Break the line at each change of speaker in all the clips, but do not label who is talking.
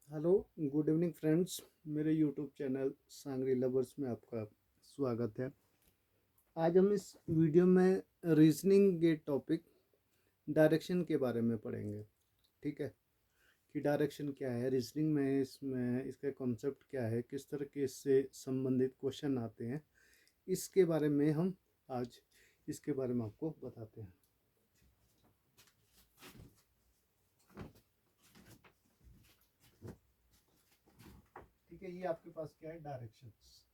Hello, good evening friends. मेरे YouTube channel सांगरी lovers में आपका स्वागत है। आज हम इस वीडियो में रीजनिंग के टॉपिक डायरेक्शन के बारे में पढ़ेंगे। ठीक है, कि डायरेक्शन क्या है, रीजनिंग में इसमें इसका कॉन्सेप्ट क्या है, किस तरह के इससे संबंधित क्वेश्चन आते हैं, इसके बारे में हम आज इसके बारे में आपको बताते हैं। ठीक है, ये आपके पास क्या है, डायरेक्शंस।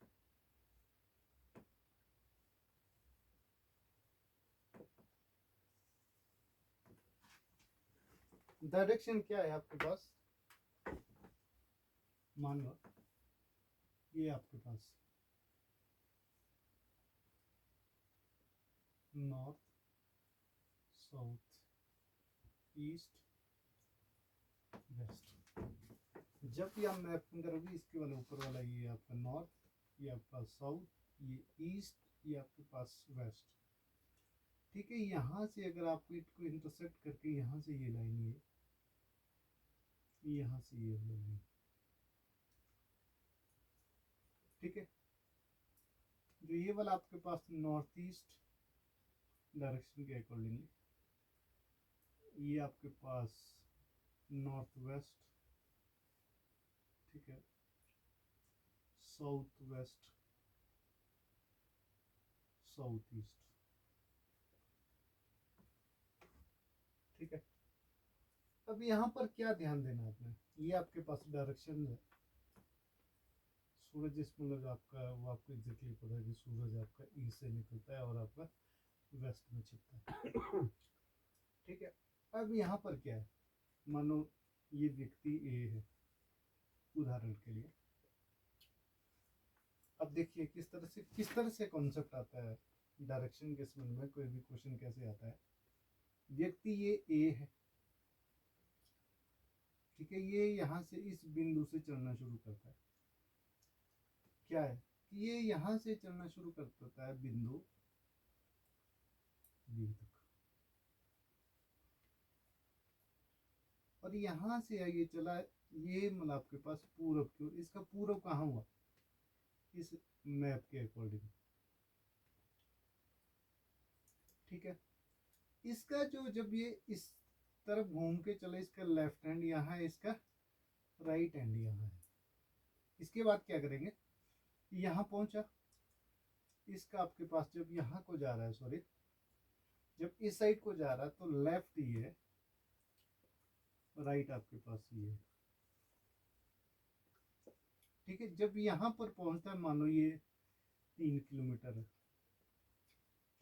डायरेक्शन क्या है आपके पास, मान लो ये आपके पास नॉर्थ, साउथ, ईस्ट, वेस्ट। जब भी आप मैपिंग करोगे, इसके वाला ऊपर वाला ये आपका नॉर्थ, ये आपका साउथ, ये ईस्ट, ये आपके पास वेस्ट। ठीक है, यहाँ से अगर आपको इसको इंटरसेक्ट करके यहाँ से ये लाइन है, यहाँ से ये लाइन, ठीक है, जो ये वाला आपके पास नॉर्थ ईस्ट डायरेक्शन के अकॉर्डिंगली, ये आपके पास नॉर्थ वेस्ट, ठीक है, साउथ वेस्ट, साउथ ईस्ट। ठीक है, अब यहाँ पर क्या ध्यान देना आपने, ये आपके पास डायरेक्शन है। सूरज इसमें लगा आपका, वो आपको एग्जैक्टली पता है कि सूरज आपका ईस्ट से निकलता है और आपका वेस्ट में छिपता है। ठीक है, अब यहाँ पर क्या है, मानो ये व्यक्ति ए है उदाहरण के लिए। अब देखिए किस तरह से कॉन्सेप्ट आता है डायरेक्शन के संबंध में, कोई भी क्वेश्चन कैसे आता है। व्यक्ति ये ए है, ठीक है, ये यहाँ से इस बिंदु से चलना शुरू करता है। क्या है कि ये यहाँ से चलना शुरू कर देता है बिंदु बी तक, और यहाँ से ये चला, ये मतलब आपके पास पूरब की ओर। इसका पूरब कहाँ हुआ, इस मैप के अकॉर्डिंग। ठीक है, इसका जो जब ये इस तरफ घूम के चले, इसका लेफ्ट हैंड यहाँ है, इसका राइट हैंड यहाँ है। इसके बाद क्या करेंगे, यहाँ पहुंचा, इसका आपके पास जब यहाँ को जा रहा है, सॉरी, जब इस साइड को जा रहा है तो लेफ्ट ये है, राइट आपके पास ये है। ठीक है, जब यहाँ पर पहुंचता है, मान लो ये 3 किलोमीटर है।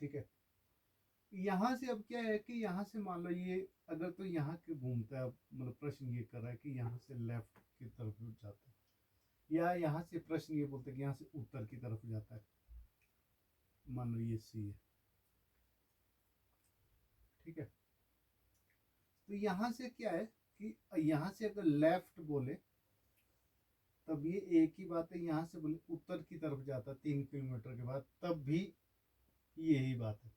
ठीक है, यहाँ से अब क्या है कि यहाँ से मान लो ये अगर तो यहाँ के घूमता है, मतलब प्रश्न ये कर रहा है कि यहाँ से लेफ्ट की तरफ जाता है, या यहाँ से प्रश्न ये बोलते हैं कि यहाँ से उत्तर की तरफ जाता है, मान लो ये सी है। ठीक है, तो यहाँ से क्या है कि यहाँ से अगर लेफ्ट बोले तब ये एक ही बात है, यहाँ से बोले उत्तर की तरफ जाता 3 किलोमीटर के बाद तब भी यही बात है।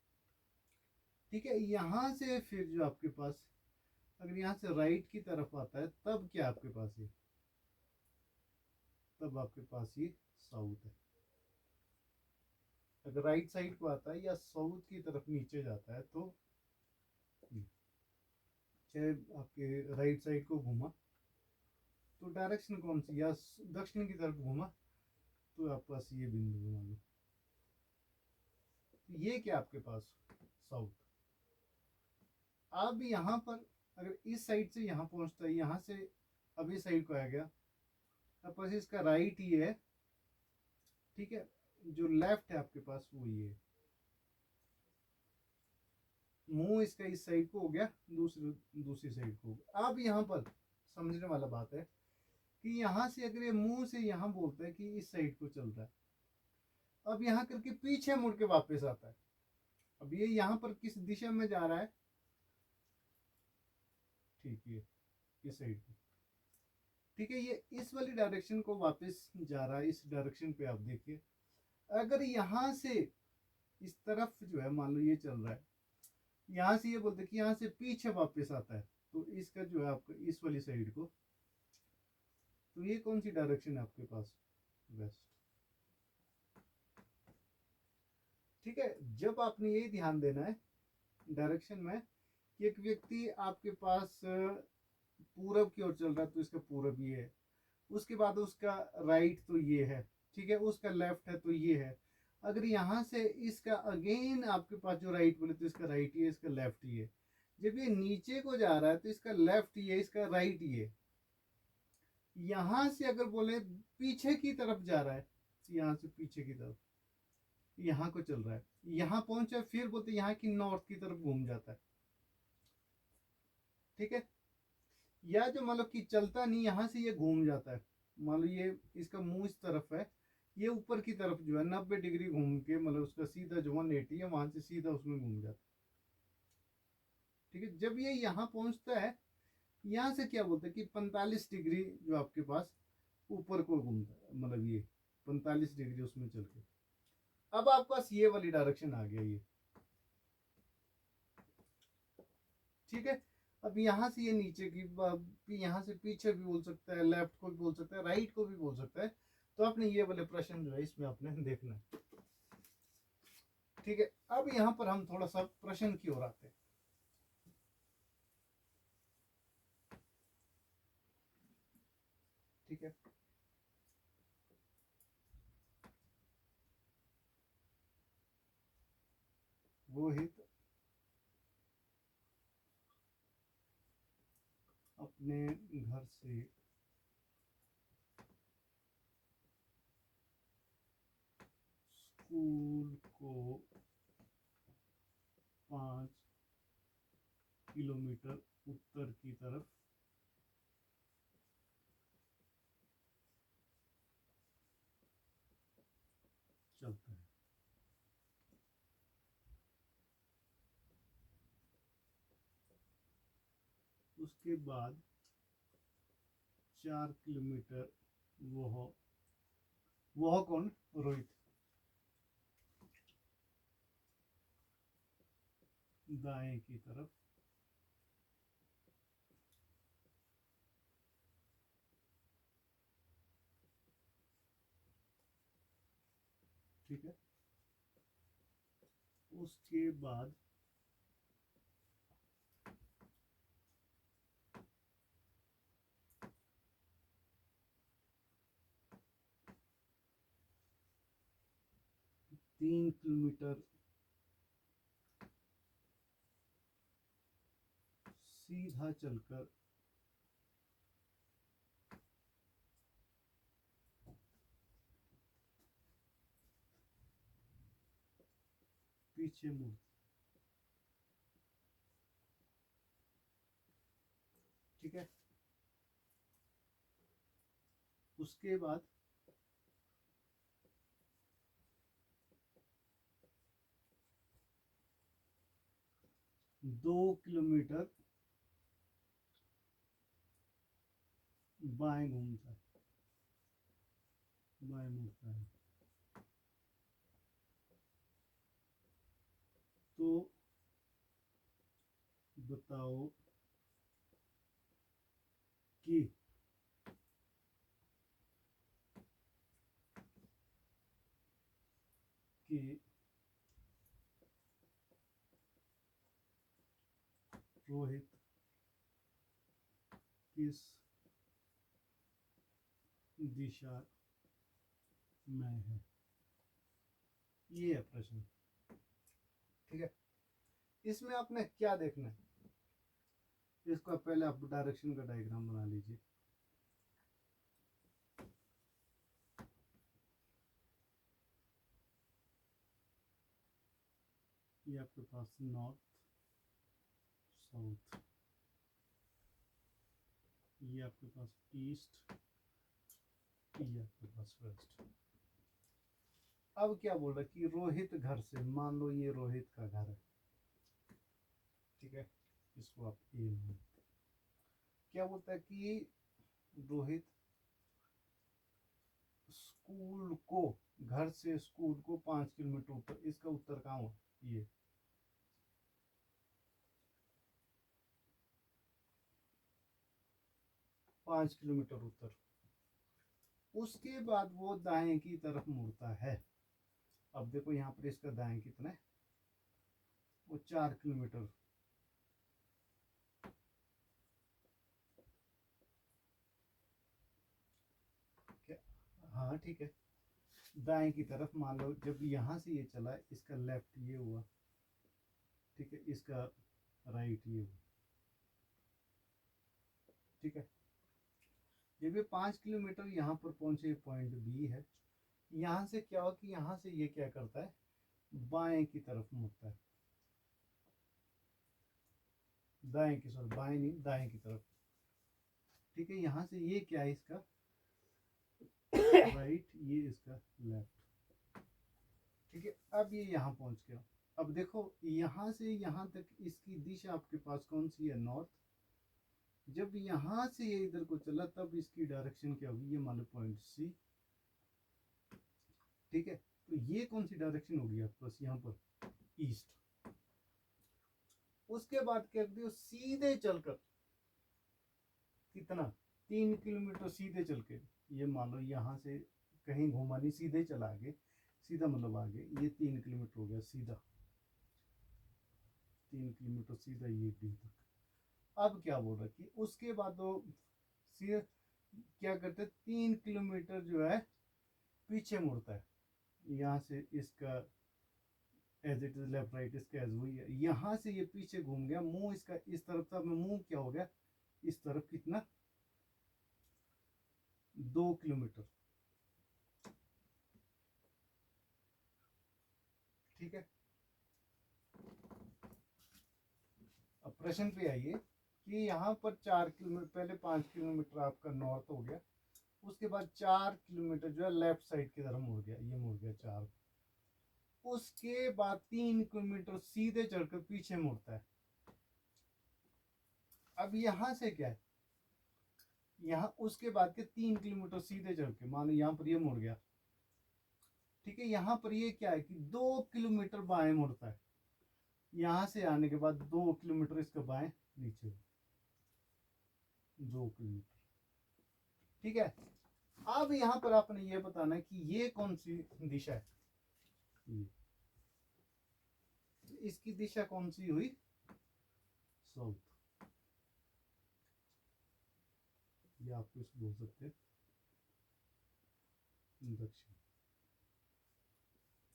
ठीक है, यहाँ से फिर जो आपके पास अगर यहाँ से राइट की तरफ आता है तब क्या आपके पास ये, तब आपके पास ये साउथ है। अगर राइट साइड को आता है या साउथ की तरफ नीचे जाता है तो चाहे आपके राइट साइड को घूमा तो डायरेक्शन कौन सी, या दक्षिण की तरफ घूमा तो आपके पास ये बिंदु घुमा लो, ये क्या आपके पास साउथ। अब यहाँ पर अगर इस साइड से यहाँ पहुंचता है, यहाँ से अब इस साइड को आ गया, अब पास इसका राइट ही है। ठीक है, जो लेफ्ट है आपके पास वो ये है, मुंह इसका इस साइड को हो गया, दूसरी साइड को हो गया। अब यहाँ पर समझने वाला बात है कि यहाँ से अगर ये मुंह से यहाँ बोलता है कि इस साइड को चल रहा है, अब यहाँ करके पीछे मुड़ के वापस आता है। अब ये यहाँ पर किस दिशा में जा रहा है, ठीक है, इस साइड को। ठीक है, ये इस वाली डायरेक्शन को वापस जा रहा है, इस डायरेक्शन पे आप देखिए। अगर यहाँ से इस तरफ जो है, मान लो ये चल रहा है, यहाँ से ये बोलते कि यहाँ से पीछे वापस आता है, तो इसका जो है आपका इस वाली साइड को ये कौन सी डायरेक्शन है आपके पास? वेस्ट। ठीक है, जब आपने ये ध्यान देना है डायरेक्शन में कि एक व्यक्ति आपके पास पूरब की ओर चल रहा है तो इसका पूरब ये है, उसके बाद उसका राइट तो ये है, ठीक है, उसका लेफ्ट है तो ये है। अगर यहाँ से इसका अगेन आपके पास जो राइट बोले तो इसका राइट ये, इसका लेफ्ट ये। जब ये नीचे को जा रहा है तो इसका लेफ्ट ये, इसका राइट ये। यहाँ से अगर बोले पीछे की तरफ जा रहा है, यहाँ से पीछे की तरफ यहाँ को चल रहा है, यहाँ पहुंचा फिर बोलते यहाँ की नॉर्थ की तरफ घूम जाता है। ठीक है, या जो मान लो कि चलता नहीं, यहाँ से ये घूम जाता है, मान लो ये इसका मुंह इस तरफ है, ये ऊपर की तरफ जो है 90 डिग्री घूम के मतलब उसका सीधा जो 180 है वहां से सीधा उसमें घूम जाता है। ठीक है, जब ये यहाँ पहुंचता है, यहाँ से क्या बोलते हैं कि 45 डिग्री जो आपके पास ऊपर को घूमता है, मतलब ये 45 डिग्री उसमें चल के अब आपके पास ये वाली डायरेक्शन आ गया ये। ठीक है, अब यहाँ से ये नीचे की, यहाँ से पीछे भी बोल सकता है, लेफ्ट को भी बोल सकता है, राइट को भी बोल सकता है। तो आपने ये वाले प्रश्न जो है इसमें आपने देखना है। ठीक है, अब यहाँ पर हम थोड़ा सा प्रश्न की ओर आते हैं। ठीक है, रोहित अपने घर से स्कूल को 5 किलोमीटर उत्तर की तरफ चलता है। उसके बाद 4 किलोमीटर वह कौन? रोहित दाएं की तरफ ठीक है, उसके बाद 3 किलोमीटर सीधा चलकर पीछे मुड़। ठीक है, उसके बाद 2 किलोमीटर बाएं घूमता है, बाएं मुड़ता है। तो बताओ कि रोहित किस दिशा में है? ये है प्रश्न। ठीक है, इसमें आपने क्या देखना है, इसको पहले आप डायरेक्शन का डायग्राम बना लीजिए। ये आपके पास नॉर्थ साउथ, ये आपके पास ईस्ट, ये आपके पास वेस्ट। अब क्या बोल रहा है कि रोहित घर से, मान लो ये रोहित का घर है। ठीक है, इसको आप ए मान, क्या बोलता है कि रोहित स्कूल को, घर से स्कूल को 5 किलोमीटर उत्तर, इसका उत्तर कहाँ हुआ? ये 5 किलोमीटर उत्तर। उसके बाद वो दाएं की तरफ मुड़ता है। अब देखो यहाँ पर इसका दाएं कितना है, वो 4 किलोमीटर। क्या? हाँ ठीक है, दाएं की तरफ मान लो जब यहाँ से ये चला, इसका लेफ्ट ये हुआ, ठीक है, इसका राइट ये हुआ, ठीक है। जब ये 5 किलोमीटर यहाँ पर पहुंचे, पॉइंट बी है, यहाँ से क्या हो कि यहाँ से ये क्या करता है, बाएं की तरफ मुड़ता है, दाएं की, सॉरी बाएं नहीं, दाएं की तरफ, ठीक है। यहाँ से ये क्या है इसका राइट, ये इसका लेफ्ट, ठीक है। अब ये यहाँ पहुंच गया। अब देखो यहाँ से यहाँ तक इसकी दिशा आपके पास कौन सी है, नॉर्थ। जब यहाँ से ये इधर को चला तब इसकी डायरेक्शन क्या होगी, ये मान लो पॉइंट सी, ठीक है। तो ये कौन सी डायरेक्शन होगी आपके पास यहाँ पर, ईस्ट। उसके बाद क्या दियो, सीधे चलकर कितना, 3 किलोमीटर सीधे चल के, ये मान लो यहाँ से कहीं घुमा नहीं, सीधे चला आगे, सीधा मतलब आगे, ये 3 किलोमीटर हो गया सीधा, 3 किलोमीटर सीधा ये डी तक। अब क्या बोल रहा कि उसके बाद वो सीधे क्या करते, 3 किलोमीटर जो है पीछे मुड़ता है, यहाँ से इसका as it is left right, इसका एज वही है, यहाँ से ये पीछे घूम गया, मुंह इसका इस तरफ था, मुंह क्या हो गया इस तरफ, कितना, 2 किलोमीटर, ठीक है। अब प्रश्न पे आइए कि यहाँ पर 4 किलोमीटर, पहले 5 किलोमीटर आपका नॉर्थ हो गया, उसके बाद 4 किलोमीटर जो है लेफ्ट साइड की तरफ मुड़ गया, ये मुड़ गया 4। उसके बाद 3 किलोमीटर सीधे चढ़कर पीछे मुड़ता है। अब यहाँ से क्या है, यहाँ उसके बाद के 3 किलोमीटर सीधे चढ़ के, मान लो यहाँ पर ये मुड़ गया, ठीक है। यहाँ पर ये क्या है कि 2 किलोमीटर बाएं मुड़ता है, यहाँ से आने के बाद 2 किलोमीटर इसका बाएं नीचे, 2 किलोमीटर, ठीक है। अब यहाँ पर आपने ये बताना है कि ये कौन सी दिशा है, ये इसकी दिशा कौन सी हुई, साउथ, ये आपको इसको बोल सकते हैं दक्षिण,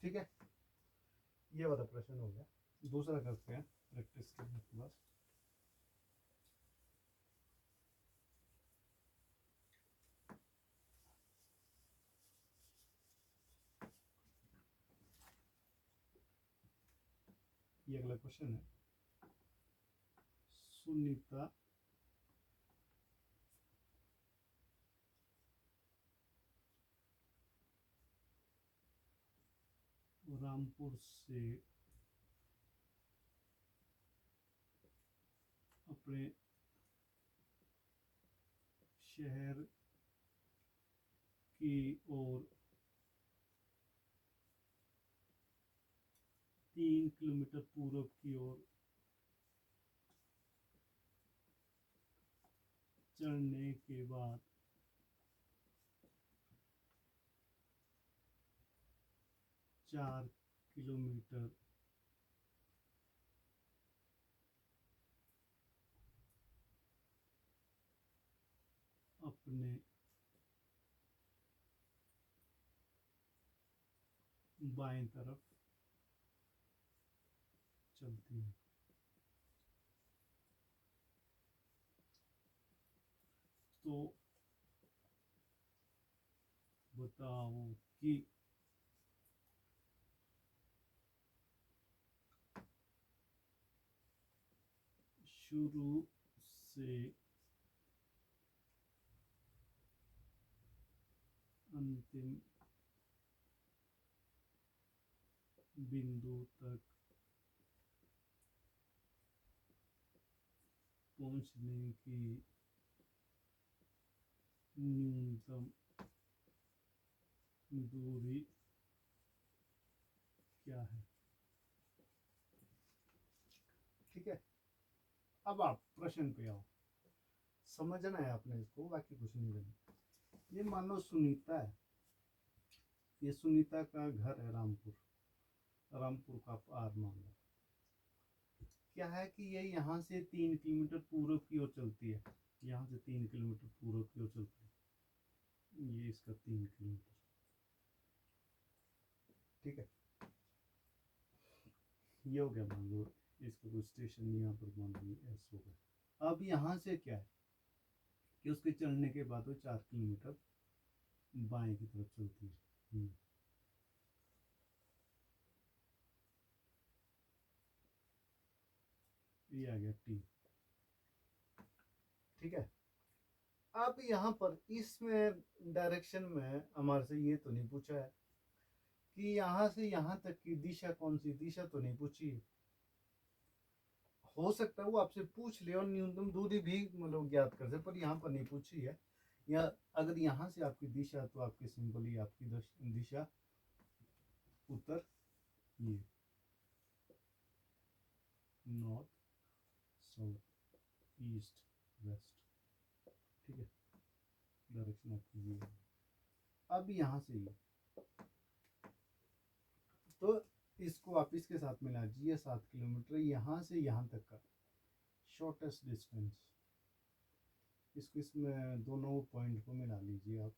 ठीक है। ये वाला प्रश्न हो गया। दूसरा करते हैं प्रैक्टिस करने के बाद। ये अगला क्वेश्चन है, सुनीता रामपुर से अपने शहर की ओर 3 किलोमीटर पूर्व की ओर चढ़ने के बाद 4 किलोमीटर अपने बाएं तरफ चलती है। तो बताओ कि शुरू से अंतिम बिंदु तक पहुंचने की न्यूनतम दूरी क्या है, ठीक है। अब आप प्रश्न पे आओ, समझना है आपने इसको, बाकी कुछ नहीं करना। ये मान लो सुनीता है, ये सुनीता का घर है रामपुर, रामपुर का आप आर मान लो। क्या है कि ये यहाँ से 3 किलोमीटर पूर्व की ओर चलती है, यहाँ से 3 किलोमीटर पूर्व की ओर चलती है, ये इसका 3 किलोमीटर। ठीक है, ये हो गया मान लो, इसका कोई स्टेशन यहाँ पर मान लो एस हो गया। अब यहाँ से क्या है कि उसके चलने के बाद वो 4 किलोमीटर बाएं की तरफ चलती है। ये आ गया टी। ठीक है, अब यहाँ पर इसमें डायरेक्शन में हमारे से ये तो नहीं पूछा है कि यहाँ से यहाँ तक की दिशा कौन सी, दिशा तो नहीं पूछी है। हो सकता है वो आपसे पूछ ले और न्यूनतम दूरी भी मतलब ज्ञात कर दे, पर यहाँ पर नहीं पूछी है। या अगर यहाँ से आपकी दिशा, तो आपकी सिंपली आपकी दिशा उत्तर, ये नॉर्थ साउथ ईस्ट वेस्ट। ठीक है, डायरेक्शन आपकी ये है। अब यहाँ से ये, तो इसको आप इसके साथ मिला दीजिए, 7 किलोमीटर यहाँ से यहाँ तक का शॉर्टेस्ट डिस्टेंस। इसको इसमें दोनों पॉइंट को मिला लीजिए आप।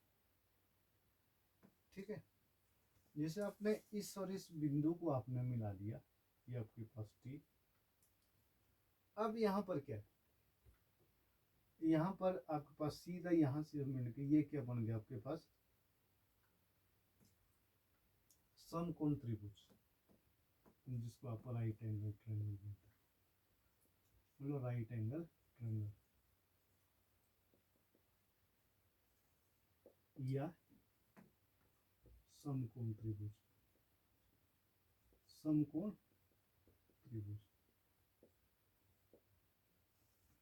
ठीक है, जैसे आपने इस और इस बिंदु को आपने मिला लिया, ये आपके पास टी। अब यहाँ पर क्या है, यहाँ पर आपके पास सीधा यहाँ से मिलकर ये क्या बन गया आपके पास, समकोण त्रिभुज, जिसको आप राइट एंगल ट्रायंगल बोलते हैं। बोलो राइट एंगल ट्रायंगल या समकोण त्रिभुज, समकोण त्रिभुज।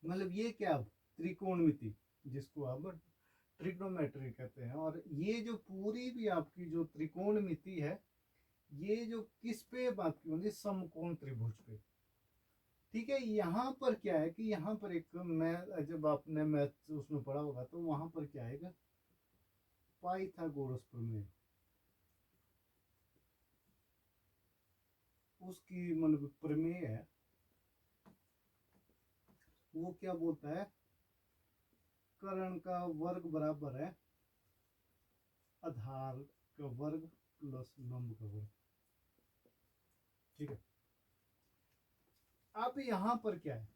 मतलब ये क्या, अब त्रिकोणमिति, जिसको अब ट्रिग्नोमेट्री कहते हैं। और ये जो पूरी भी आपकी जो त्रिकोणमिति है, ये जो किस पे बात की होगी, समकोण त्रिभुज पे। ठीक है, यहाँ पर क्या है कि यहाँ पर एक, मैं जब आपने मैथ उसमें पढ़ा होगा तो वहां पर क्या आएगा, पाइथागोरस प्रमेय, उसकी मतलब प्रमेय है। वो क्या बोलता है, कर्ण का वर्ग बराबर है आधार का वर्ग प्लस लंब का वर्ग। ठीक है, अब यहाँ पर क्या है,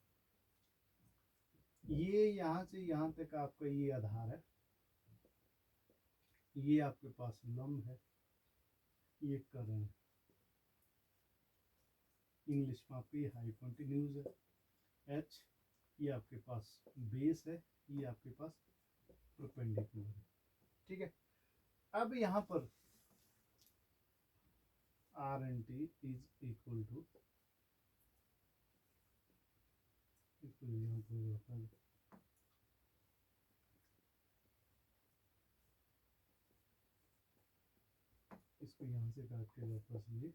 ये यहाँ से यहाँ तक आपका ये आधार है, ये आपके पास लंब है, ये कर्ण है, इंग्लिश में आपकी हाइपोटेन्यूज है, एच ये आपके पास बेस है, ये आपके पास परपेंडिकुलर है। ठीक है, अब यहाँ पर R N T is equal to, यहाँ पर इसको यहाँ से काट के वापस ये,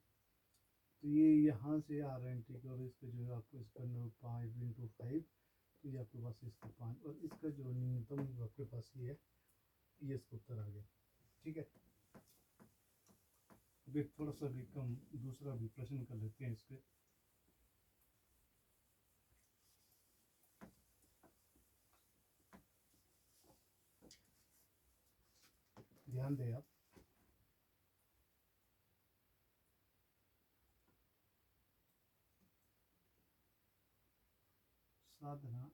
तो ये यहाँ से आर एन टी का, और इसका जो है आपको इसका 5 × 5, तो ये आपके पास इसका 5, और इसका जो न्यूनतम जो आपके पास ये है, ये इसका उत्तर आ गया। ठीक है, अभी थोड़ा सा भी कम दूसरा भी प्रश्न कर लेते हैं इस पे। ध्यान दें आप, साधना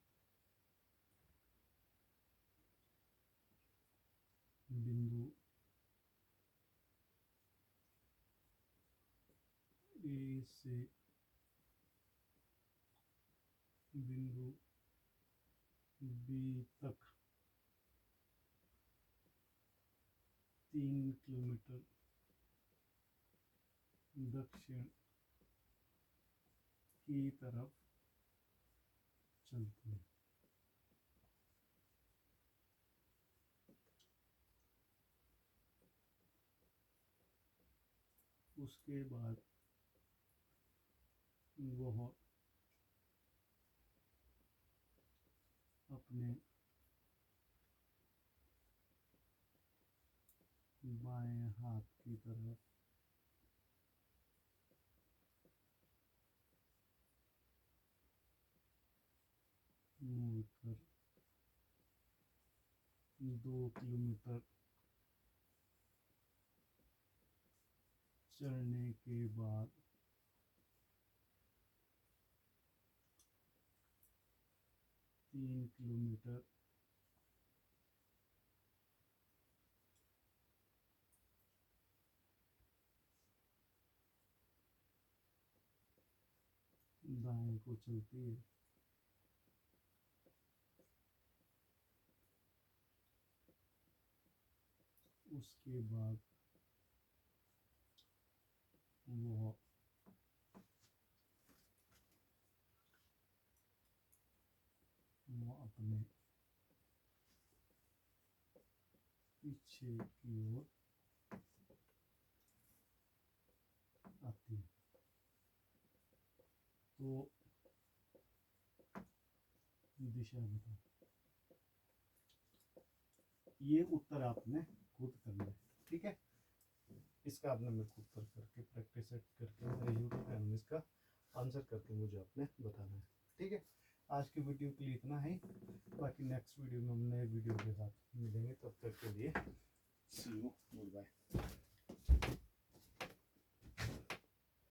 बिंदु ए से बिंदु बी तक 3 किलोमीटर दक्षिण की तरफ चलती है। उसके बाद वह अपने बाएं हाथ की तरफ मूव कर 2 किलोमीटर चलने के बाद 3 किलोमीटर दाएं को चलती है। उसके बाद वो अपने पीछे की ओर आती है। तो दिशा बताओ। ये उत्तर आपने खुद करना है, ठीक है। इसका आपने मेरे को उत्तर करके प्रैक्टिस करके मेरे यूट्यूब चैनल में इसका आंसर करके मुझे आपने बताना है, ठीक है। आज की वीडियो के लिए इतना ही। बाकी नेक्स्ट वीडियो में हम नए वीडियो के साथ मिलेंगे, तब तक के लिए सी यू, गुड बाय।